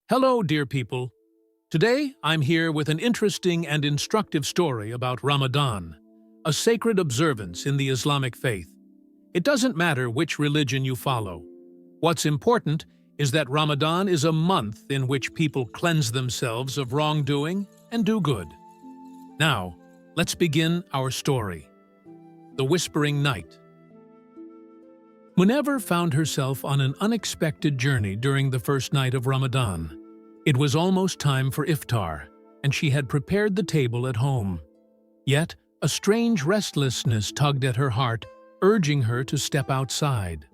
Hello, dear people. Today, I'm here with an interesting and instructive story about Ramadan, a sacred observance in the Islamic faith. It doesn't matter which religion you follow. What's important is that Ramadan is a month in which people cleanse themselves of wrongdoing and do good. Now, let's begin our story. The Whispering Night. Münevver found herself on an unexpected journey during the first night of Ramadan. It was almost time for iftar, and she had prepared the table at home. Yet, a strange restlessness tugged at her heart, urging her to step outside.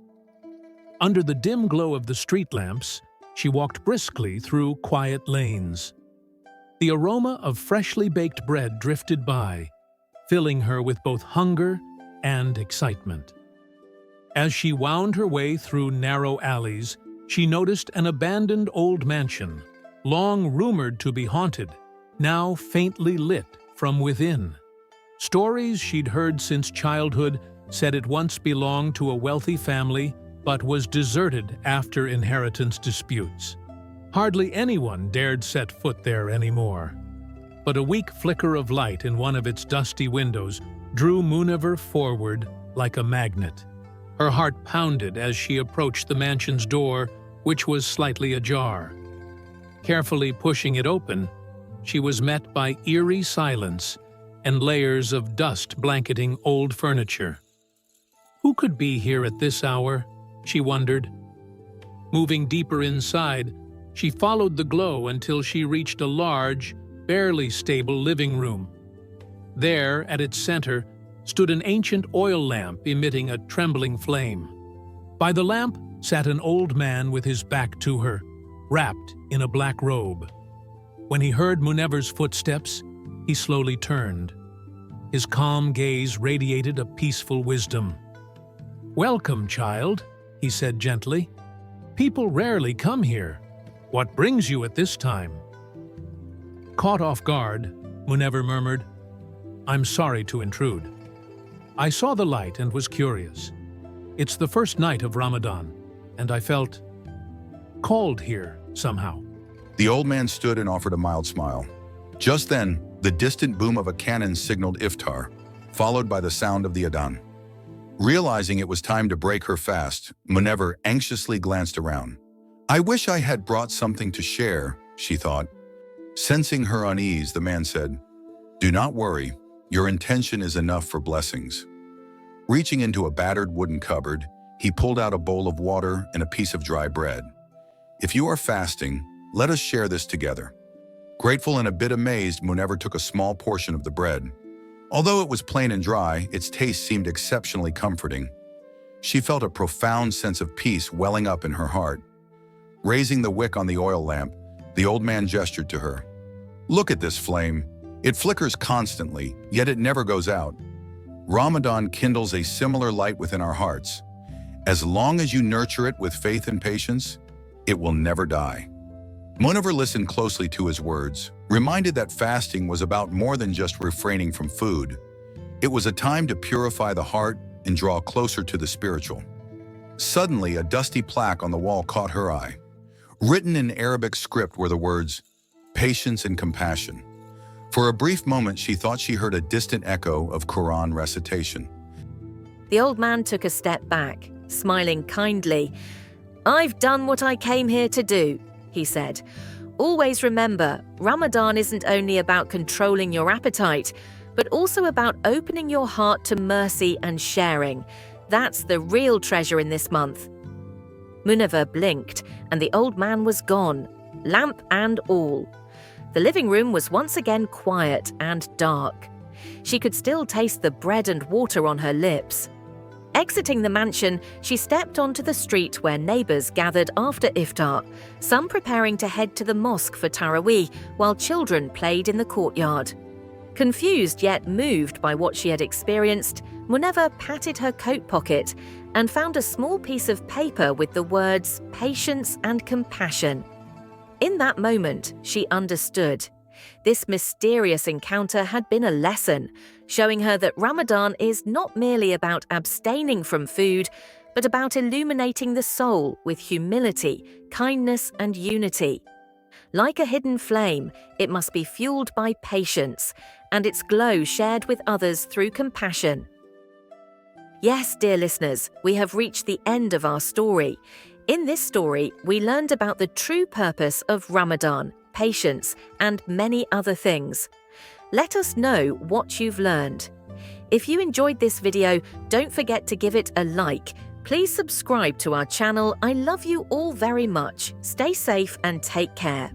Under the dim glow of the street lamps, she walked briskly through quiet lanes. The aroma of freshly baked bread drifted by, filling her with both hunger and excitement. As she wound her way through narrow alleys, she noticed an abandoned old mansion, long rumored to be haunted, now faintly lit from within. Stories she'd heard since childhood said it once belonged to a wealthy family, but was deserted after inheritance disputes. Hardly anyone dared set foot there anymore. But a weak flicker of light in one of its dusty windows drew Münevver forward like a magnet. Her heart pounded as she approached the mansion's door, which was slightly ajar. Carefully pushing it open, she was met by eerie silence and layers of dust blanketing old furniture. Who could be here at this hour? She wondered. Moving deeper inside, she followed the glow until she reached a large, barely stable living room. There, at its center, stood an ancient oil lamp emitting a trembling flame. By the lamp sat an old man with his back to her, wrapped in a black robe. When he heard Münevver's footsteps, he slowly turned. His calm gaze radiated a peaceful wisdom. "Welcome, child," he said gently. "People rarely come here. What brings you at this time?" Caught off guard, Münevver murmured, "I'm sorry to intrude. I saw the light and was curious. It's the first night of Ramadan, and I felt called here somehow." The old man stood and offered a mild smile. Just then, the distant boom of a cannon signaled iftar, followed by the sound of the adhan. Realizing it was time to break her fast, Münevver anxiously glanced around. "I wish I had brought something to share," she thought. Sensing her unease, the man said, "Do not worry, your intention is enough for blessings." Reaching into a battered wooden cupboard, he pulled out a bowl of water and a piece of dry bread. "If you are fasting, let us share this together." Grateful and a bit amazed, Münevver took a small portion of the bread. Although it was plain and dry, its taste seemed exceptionally comforting. She felt a profound sense of peace welling up in her heart. Raising the wick on the oil lamp, the old man gestured to her. "Look at this flame. It flickers constantly, yet it never goes out. Ramadan kindles a similar light within our hearts. As long as you nurture it with faith and patience, it will never die." Münevver listened closely to his words, reminded that fasting was about more than just refraining from food. It was a time to purify the heart and draw closer to the spiritual. Suddenly, a dusty plaque on the wall caught her eye. Written in Arabic script were the words, "Patience and compassion." For a brief moment, she thought she heard a distant echo of Quran recitation. The old man took a step back, smiling kindly. "I've done what I came here to do," he said. "Always remember, Ramadan isn't only about controlling your appetite, but also about opening your heart to mercy and sharing. That's the real treasure in this month." Münevver blinked, and the old man was gone, lamp and all. The living room was once again quiet and dark. She could still taste the bread and water on her lips. Exiting the mansion, she stepped onto the street where neighbors gathered after iftar, some preparing to head to the mosque for Taraweeh, while children played in the courtyard. Confused yet moved by what she had experienced, Münevver patted her coat pocket and found a small piece of paper with the words "patience and compassion." In that moment, she understood. This mysterious encounter had been a lesson, showing her that Ramadan is not merely about abstaining from food, but about illuminating the soul with humility, kindness, and unity. Like a hidden flame, it must be fueled by patience, and its glow shared with others through compassion. Yes, dear listeners, we have reached the end of our story. In this story, we learned about the true purpose of Ramadan, patience, and many other things. Let us know what you've learned. If you enjoyed this video, don't forget to give it a like. Please subscribe to our channel. I love you all very much. Stay safe and take care.